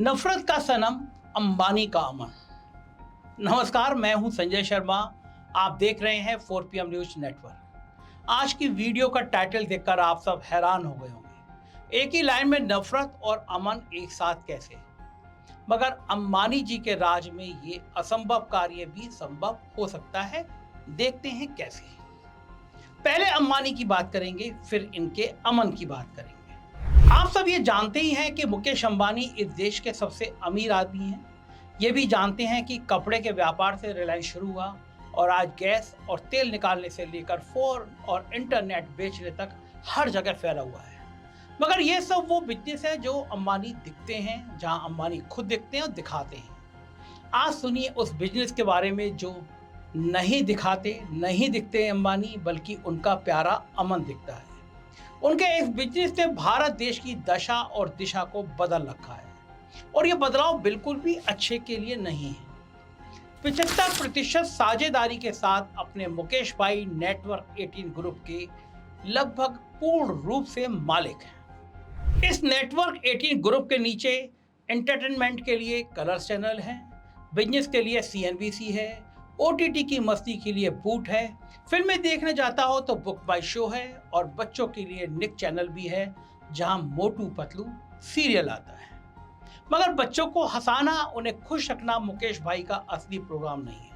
नफरत का सनम, अंबानी का अमन। नमस्कार, मैं हूं संजय शर्मा। आप देख रहे हैं 4PM न्यूज नेटवर्क। आज की वीडियो का टाइटल देखकर आप सब हैरान हो गए होंगे। एक ही लाइन में नफरत और अमन एक साथ कैसे? मगर अंबानी जी के राज में ये असंभव कार्य भी संभव हो सकता है। देखते हैं कैसे। पहले अंबानी की बात करेंगे, फिर इनके अमन की बात करेंगे। आप सब ये जानते ही हैं कि मुकेश अंबानी इस देश के सबसे अमीर आदमी हैं। ये भी जानते हैं कि कपड़े के व्यापार से रिलायंस शुरू हुआ और आज गैस और तेल निकालने से लेकर फोन और इंटरनेट बेचने तक हर जगह फैला हुआ है। मगर ये सब वो बिजनेस है जो अंबानी दिखते हैं, जहां अंबानी खुद दिखते हैं और दिखाते हैं। आज सुनिए उस बिजनेस के बारे में जो नहीं दिखते हैं अंबानी, बल्कि उनका प्यारा अमन दिखता है। उनके इस बिजनेस ने भारत देश की दशा और दिशा को बदल रखा है और ये बदलाव बिल्कुल भी अच्छे के लिए नहीं है। 75% साझेदारी के साथ अपने मुकेश भाई नेटवर्क 18 ग्रुप के लगभग पूर्ण रूप से मालिक हैं। इस नेटवर्क 18 ग्रुप के नीचे एंटरटेनमेंट के लिए कलर्स चैनल है, बिजनेस के लिए CNBC है, OTT की मस्ती के लिए बूट है, फिल्में देखने जाता हो तो बुक बाय शो है और बच्चों के लिए निक चैनल भी है जहां मोटू पतलू सीरियल आता है। मगर बच्चों को हंसाना, उन्हें खुश रखना मुकेश भाई का असली प्रोग्राम नहीं है।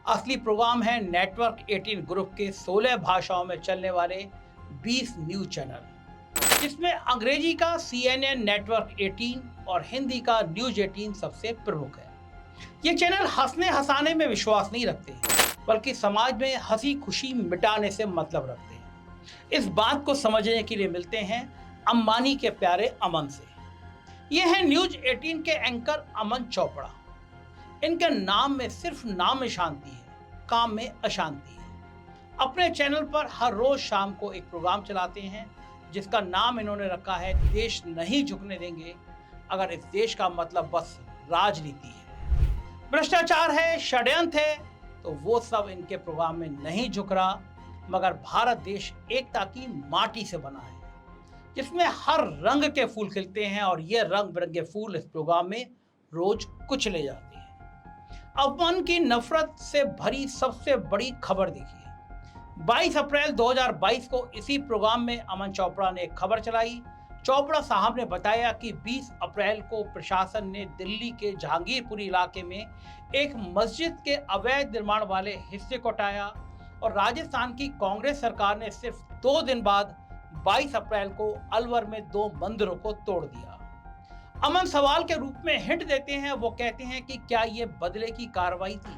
असली प्रोग्राम है नेटवर्क 18 ग्रुप के 16 भाषाओं में चलने वाले 20 न्यूज चैनल, जिसमें अंग्रेजी का CNN नेटवर्क 18 और हिंदी का न्यूज 18 सबसे प्रमुख है। ये चैनल हंसने हंसाने में विश्वास नहीं रखते, बल्कि समाज में हंसी खुशी मिटाने से मतलब रखते हैं। इस बात को समझने के लिए मिलते हैं अंबानी के प्यारे अमन से। ये है न्यूज 18 के एंकर अमन चोपड़ा। इनके नाम में सिर्फ नाम में शांति है, काम में अशांति है। अपने चैनल पर हर रोज शाम को एक प्रोग्राम चलाते हैं जिसका नाम इन्होंने रखा है देश नहीं झुकने देंगे। अगर इस देश का मतलब बस राजनीति है, भ्रष्टाचार है, षड्यंत्र है, तो वो सब इनके प्रोग्राम में नहीं झुक रहा। मगर भारत देश एकता की माटी से बना है, जिसमें हर रंग के फूल खिलते हैं और ये रंग बिरंगे फूल इस प्रोग्राम में रोज कुचले जाते हैं। अमन की नफरत से भरी सबसे बड़ी खबर देखिए। 22 अप्रैल 2022 को इसी प्रोग्राम में अमन चोपड़ा ने एक खबर चलाई। चोपड़ा साहब ने बताया कि 20 अप्रैल को प्रशासन ने दिल्ली के जहांगीरपुरी इलाके में एक मस्जिद के अवैध निर्माण वाले हिस्से को हटाया और राजस्थान की कांग्रेस सरकार ने सिर्फ 2 दिन बाद 22 अप्रैल को अलवर में 2 मंदिरों को तोड़ दिया। अमन सवाल के रूप में हिंट देते हैं। वो कहते हैं कि क्या ये बदले की कार्रवाई थी?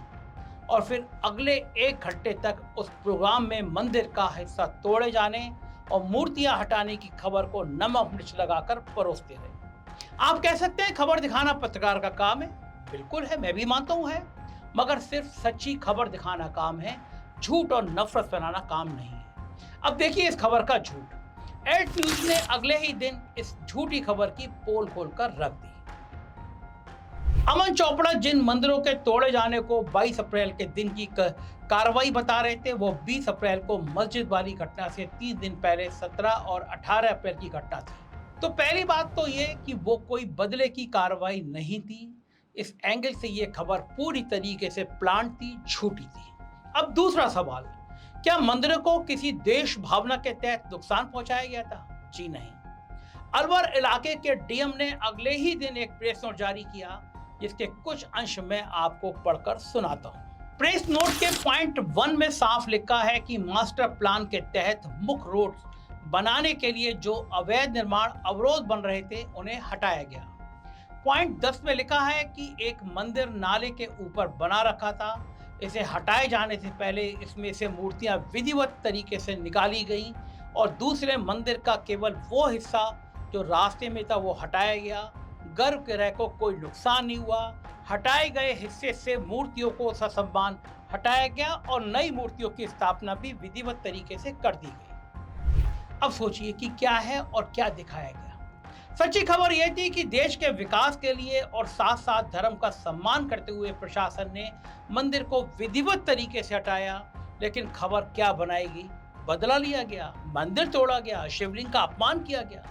और फिर अगले 1 घंटे तक उस प्रोग्राम में मंदिर का हिस्सा तोड़े जाने और मूर्तियां हटाने की खबर को नमक मिर्च लगाकर परोसते रहे। आप कह सकते हैं खबर दिखाना पत्रकार का काम है। बिल्कुल है, मैं भी मानता हूं है, मगर सिर्फ सच्ची खबर दिखाना काम है, झूठ और नफरत फैलाना काम नहीं है। अब देखिए इस खबर का झूठ। एड न्यूज ने अगले ही दिन इस झूठी खबर की पोल खोलकर रख दी। अमन चोपड़ा जिन मंदिरों के तोड़े जाने को 22 अप्रैल के दिन की कार्रवाई बता रहे थे, वो 20 अप्रैल को मस्जिद वाली घटना से 3 दिन पहले 17 और 18 अप्रैल की घटना थी। तो पहली बात तो ये कि वो कोई बदले की कार्रवाई नहीं थी। इस एंगल से ये खबर पूरी तरीके से प्लांट थी, झूठी थी। अब दूसरा सवाल, क्या मंदिरों को किसी देश भावना के तहत नुकसान पहुंचाया गया था? जी नहीं। अलवर इलाके के DM ने अगले ही दिन एक प्रेस नोट जारी किया, जिसके कुछ अंश में आपको पढ़कर सुनाता हूं। प्रेस नोट के पॉइंट 1 में साफ लिखा है कि मास्टर प्लान के तहत मुख्य रोड बनाने के लिए जो अवैध निर्माण अवरोध बन रहे थे, उन्हें हटाया गया। पॉइंट 10 में लिखा है कि एक मंदिर नाले के ऊपर बना रखा था। इसे हटाए जाने से पहले इसमें से मूर्तियां विधिवत तरीके से निकाली गईं और दूसरे मंदिर का केवल वो हिस्सा जो रास्ते में था वो हटाया गया। गर्भगृह को कोई नुकसान नहीं हुआ। हटाए गए हिस्से से मूर्तियों को ससम्मान हटाया गया और नई मूर्तियों की स्थापना भी विधिवत तरीके से कर दी गई। अब सोचिए कि क्या है और क्या दिखाया गया। सच्ची खबर यह थी कि देश के विकास के लिए और साथ साथ धर्म का सम्मान करते हुए प्रशासन ने मंदिर को विधिवत तरीके से हटाया, लेकिन खबर क्या बनाएगी? बदला लिया गया, मंदिर तोड़ा गया, शिवलिंग का अपमान किया गया।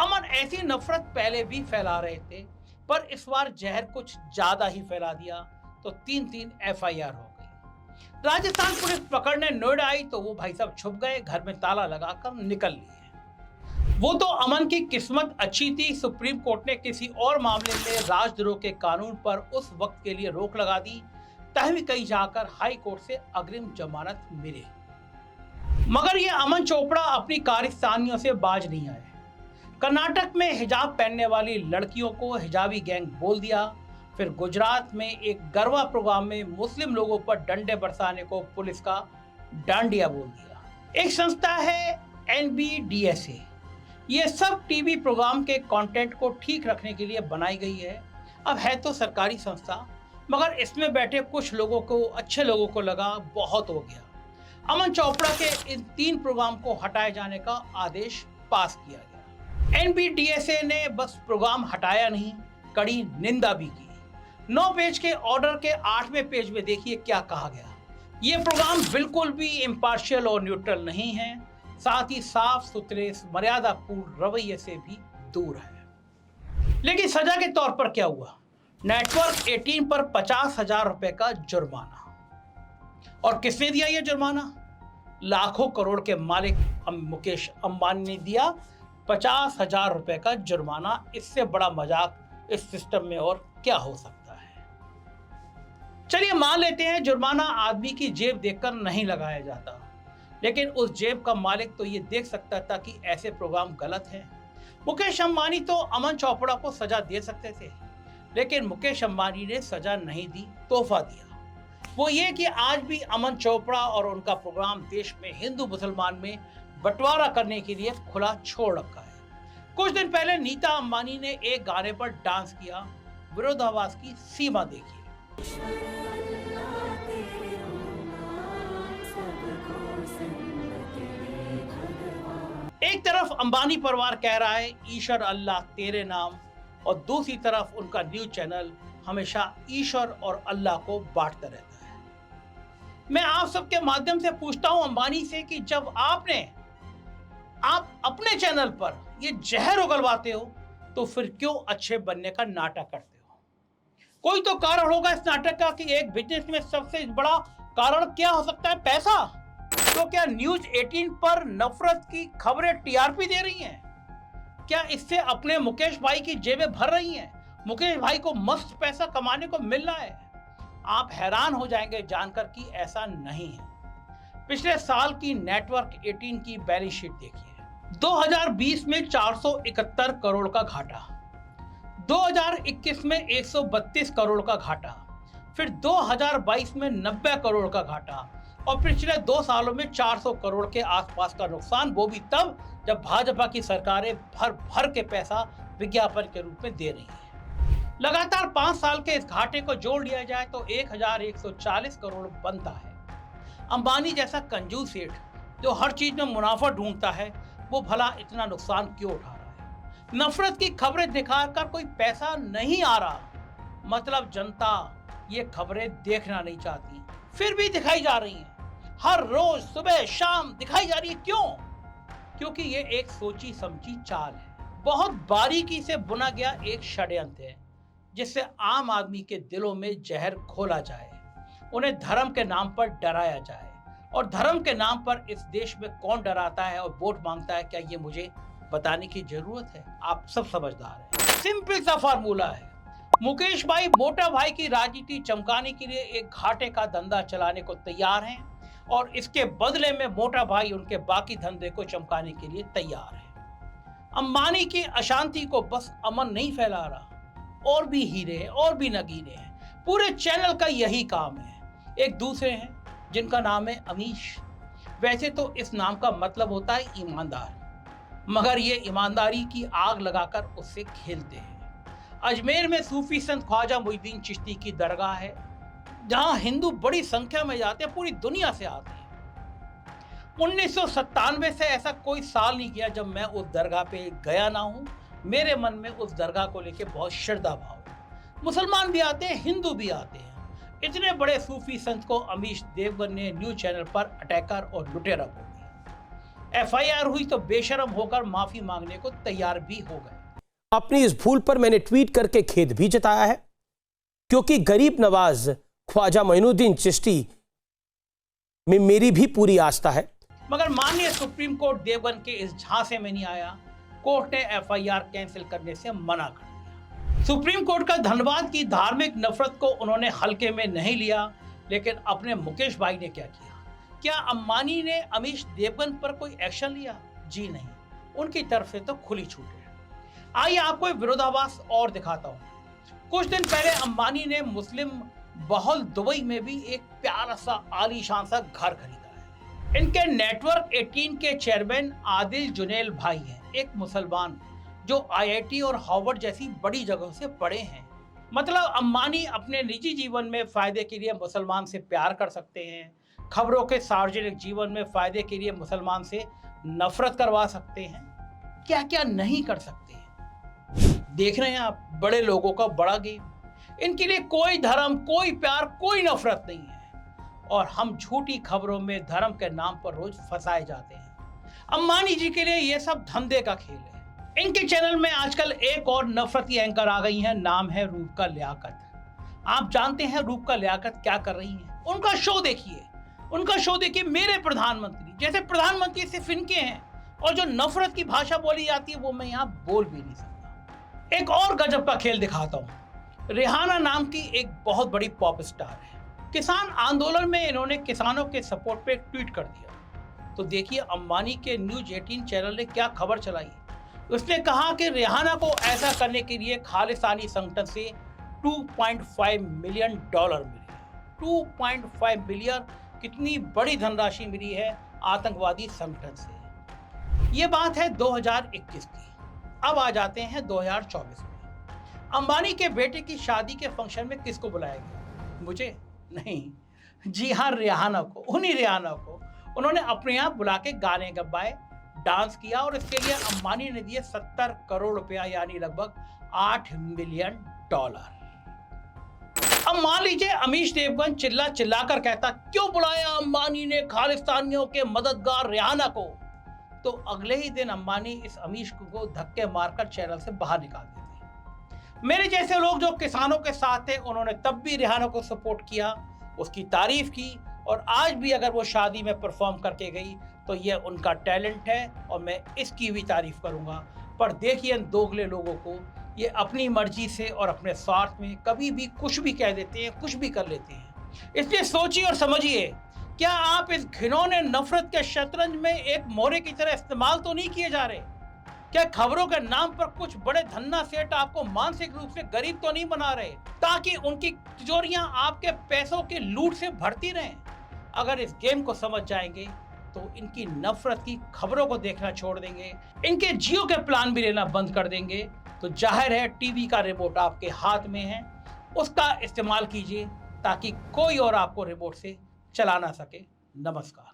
अमन ऐसी नफरत पहले भी फैला रहे थे, पर इस बार जहर कुछ ज्यादा ही फैला दिया तो 3-3 एफआईआर हो गई। राजस्थान पुलिस पकड़ने नोएडा आई तो वो भाई साहब छुप गए, घर में ताला लगाकर निकल लिए। वो तो अमन की किस्मत अच्छी थी, सुप्रीम कोर्ट ने किसी और मामले में राजद्रोह के कानून पर उस वक्त के लिए रोक लगा दी, तभी कहीं जाकर हाई कोर्ट से अग्रिम जमानत मिली। मगर ये अमन चोपड़ा अपनी कारस्तानियों से बाज नहीं आए। कर्नाटक में हिजाब पहनने वाली लड़कियों को हिजाबी गैंग बोल दिया, फिर गुजरात में एक गरबा प्रोग्राम में मुस्लिम लोगों पर डंडे बरसाने को पुलिस का डांडिया बोल दिया। एक संस्था है NBDSA, ये सब टीवी प्रोग्राम के कंटेंट को ठीक रखने के लिए बनाई गई है। अब है तो सरकारी संस्था, मगर इसमें बैठे कुछ लोगों को, अच्छे लोगों को लगा बहुत हो गया। अमन चोपड़ा के इन 3 प्रोग्राम को हटाए जाने का आदेश पास किया गया। NBDSA ने बस प्रोग्राम हटाया नहीं, कड़ी निंदा भी की। 9 पेज के ऑर्डर के 8वें पेज में देखिए क्या कहा गया। ये प्रोग्राम बिल्कुल भी इम्पार्शियल और न्यूट्रल नहीं है, साथ ही साफ सुथरे मर्यादापूर्ण रवैये से भी दूर है। लेकिन सजा के तौर पर क्या हुआ? नेटवर्क 18 पर 50,000 रुपए का जुर्माना। और किसने दिया यह जुर्माना? लाखों करोड़ के मालिक मुकेश अंबानी ने दिया 50,000 रुपए का जुर्माना। इससे बड़ा मजाक इस सिस्टम में और क्या हो सकता है। चलिए मान लेते हैं जुर्माना आदमी की जेब देखकर नहीं लगाया जाता, लेकिन उस जेब का मालिक तो ये देख सकता था कि ऐसे प्रोग्राम गलत हैं। मुकेश अंबानी तो अमन चोपड़ा को सजा दे सकते थे, लेकिन मुकेश अंबानी ने सजा नहीं दी, तोहफा दिया। वो ये कि आज भी अमन चोपड़ा और उनका प्रोग्राम देश में हिंदू मुसलमान में बंटवारा करने के लिए खुला छोड़ रखा है। कुछ दिन पहले नीता अंबानी ने एक गाने पर डांस किया, विरोधाभास की सीमा देखिए। एक तरफ अंबानी परिवार कह रहा है ईश्वर अल्लाह तेरे नाम, और दूसरी तरफ उनका न्यूज चैनल हमेशा ईश्वर और अल्लाह को बांटता रहता है। मैं आप सबके माध्यम से पूछता हूं अंबानी से कि जब आप अपने चैनल पर ये जहर उगलवाते हो तो फिर क्यों अच्छे बनने का नाटक करते हो? कोई तो कारण होगा इस नाटक का कि एक बिजनेस में सबसे बड़ा कारण क्या हो सकता है? पैसा। तो क्या न्यूज 18 पर नफरत की खबरें टीआरपी दे रही हैं? क्या इससे अपने मुकेश भाई की जेबें भर रही हैं? मुकेश भाई को मस्त पैसा कमाने को मिल रहा है। आप हैरान हो जाएंगे जानकर कि ऐसा नहीं है। पिछले साल की नेटवर्क 18 की बैलेंस शीट देखिए। 2020 में 471 करोड़ का घाटा, 2021 में 132 करोड़ का घाटा, फिर 2022 में 90 करोड़ का घाटा, और पिछले 2 सालों में 400 करोड़ के आसपास का नुकसान, वो भी तब जब भाजपा की सरकारें भर भर के पैसा विज्ञापन के रूप में दे रही है। लगातार 5 साल के इस घाटे को जोड़ लिया जाए तो 1140 करोड़ बनता है। अंबानी जैसा कंजूस सेठ जो हर चीज में मुनाफा ढूंढता है, वो भला इतना नुकसान क्यों उठा रहा है? नफरत की खबरें दिखाकर कोई पैसा नहीं आ रहा, मतलब जनता ये खबरें देखना नहीं चाहती, फिर भी दिखाई जा रही हैं। हर रोज सुबह शाम दिखाई जा रही है। क्यों? क्योंकि ये एक सोची समझी चाल है, बहुत बारीकी से बुना गया एक षड्यंत्र है, जिससे आम आदमी के दिलों में जहर घोला जाए, उन्हें धर्म के नाम पर डराया जाए। और धर्म के नाम पर इस देश में कौन डराता है और वोट मांगता है, क्या ये मुझे बताने की जरूरत है? आप सब समझदार हैं। सिंपल सा फार्मूला है। मुकेश भाई मोटा भाई की राजनीति चमकाने के लिए एक घाटे का धंधा चलाने को तैयार हैं, और इसके बदले में मोटा भाई उनके बाकी धंधे को चमकाने के लिए तैयार है। अंबानी की अशांति को बस अमन नहीं फैला रहा, और भी हीरे हैं और भी नगीने हैं। पूरे चैनल का यही काम है। एक दूसरे हैं जिनका नाम है अमीश। वैसे तो इस नाम का मतलब होता है ईमानदार, मगर ये ईमानदारी की आग लगाकर उससे खेलते हैं। अजमेर में सूफी संत ख्वाजा मुइनुद्दीन चिश्ती की दरगाह है, जहां हिंदू बड़ी संख्या में जाते हैं, पूरी दुनिया से आते हैं। 1997 से ऐसा कोई साल नहीं गया जब मैं उस दरगाह पे गया ना हूं। मेरे मन में उस दरगाह को लेके बहुत श्रद्धा भाव है। मुसलमान भी आते हैं, हिंदू भी आते हैं। इतने बड़े सूफी संत को अमीश देवगन ने न्यूज चैनल पर अटैकर और लुटेरा बोल दिया। एफआईआर हुई तो बेशर्म होकर माफी मांगने को तैयार भी हो गए। अपनी इस भूल पर मैंने ट्वीट करके खेद भी जताया है, क्योंकि गरीब नवाज ख्वाजा मोइनुद्दीन चिश्ती में मेरी भी पूरी आस्था है। मगर माननीय सुप्रीम कोर्ट देवबंद के इस झांसे में नहीं आया। कोर्ट ने एफआईआर कैंसिल करने से मना कर दिया। सुप्रीम कोर्ट का धन्यवाद कि धार्मिक नफरत को उन्होंने हल्के में नहीं लिया। लेकिन अपने मुकेश भाई ने क्या किया? क्या अंबानी ने अमीश देवबंद पर कोई एक्शन लिया? जी नहीं, उनकी तरफ से तो खुली छूट है। आइए आपको एक विरोधाभास और दिखाता हूं। कुछ दिन पहले अंबानी ने मुस्लिम बहुल दुबई में भी एक प्यारा सा आलीशान सा घर खरीदा है। इनके नेटवर्क 18 के चेयरमैन आदिल जुनैल भाई हैं, एक मुसलमान जो आईआईटी और हार्वर्ड जैसी बड़ी जगहों से पढ़े हैं। मतलब अंबानी अपने निजी जीवन में फायदे के लिए मुसलमान से प्यार कर सकते हैं, खबरों के सार्वजनिक जीवन में फायदे के लिए मुसलमान से नफरत करवा सकते हैं, क्या क्या नहीं कर सकते हैं। देख रहे हैं आप, बड़े लोगों का बड़ा गेम। इनके लिए कोई धर्म, कोई प्यार, कोई नफरत नहीं है और हम झूठी खबरों में धर्म के नाम पर रोज फंसाए जाते हैं। अंबानी जी के लिए यह सब धंधे का खेल है। इनके चैनल में आजकल एक और नफरती एंकर आ गई हैं, नाम है रूपका लियाकत। आप जानते हैं रूपका लियाकत क्या कर रही हैं? उनका शो देखिए, मेरे प्रधानमंत्री जैसे प्रधानमंत्री सिर्फ इनके हैं और जो नफरत की भाषा बोली जाती है वो मैं यहाँ बोल भी नहीं सकता। एक और गजब का खेल दिखाता हूँ। रिहाना नाम की एक बहुत बड़ी पॉप स्टार है। किसान आंदोलन में इन्होंने किसानों के सपोर्ट पे एक ट्वीट कर दिया। तो देखिए अंबानी के न्यूज 18 चैनल ने क्या खबर चलाई। उसने कहा कि रिहाना को ऐसा करने के लिए खालिस्तानी संगठन से $2.5 मिलियन मिले। 2.5 मिलियन कितनी बड़ी धनराशि मिली है आतंकवादी संगठन से। ये बात है 2021 की। अब आ जाते हैं 2024 में। अंबानी के बेटे की शादी के फंक्शन में किसको बुलाया गया? मुझे नहीं, जी हाँ, रिहाना को। उन्हीं रिहाना को उन्होंने अपने यहाँ बुला के गाने गवाए, डांस किया और इसके लिए अंबानी ने दिए 70 करोड़ रुपया, यानी लगभग $8 मिलियन। अब मान लीजिए अमीश देवगन चिल्ला चिल्ला कर कहता, क्यों बुलाया अंबानी ने खालिस्तानियों के मददगार रिहाना को? तो अगले ही दिन अंबानी इस अमीश को धक्के मारकर चैनल से बाहर निकाल देते। मेरे जैसे लोग जो किसानों के साथ थे, उन्होंने तब भी रिहाना को सपोर्ट किया, उसकी तारीफ की और आज भी अगर वो शादी में परफॉर्म करके गई तो ये उनका टैलेंट है और मैं इसकी भी तारीफ करूंगा। पर देखिए इन दोगले लोगों को, ये अपनी मर्जी से और अपने स्वार्थ में कभी भी कुछ भी कह देते हैं, कुछ भी कर लेते हैं। इसलिए सोचिए और समझिए, क्या आप इस घिनौने नफरत के शतरंज में एक मोहरे की तरह इस्तेमाल तो नहीं किए जा रहे? क्या खबरों के नाम पर कुछ बड़े धन्ना सेठ आपको मानसिक रूप से गरीब तो नहीं बना रहे ताकि उनकी तिजोरियां आपके पैसों के लूट से भरती रहें? अगर इस गेम को समझ जाएंगे तो इनकी नफरत की खबरों को देखना छोड़ देंगे, इनके जियो के प्लान भी लेना बंद कर देंगे। तो जाहिर है टीवी का रिमोट आपके हाथ में है, उसका इस्तेमाल कीजिए ताकि कोई और आपको रिमोट से चला ना सके। नमस्कार।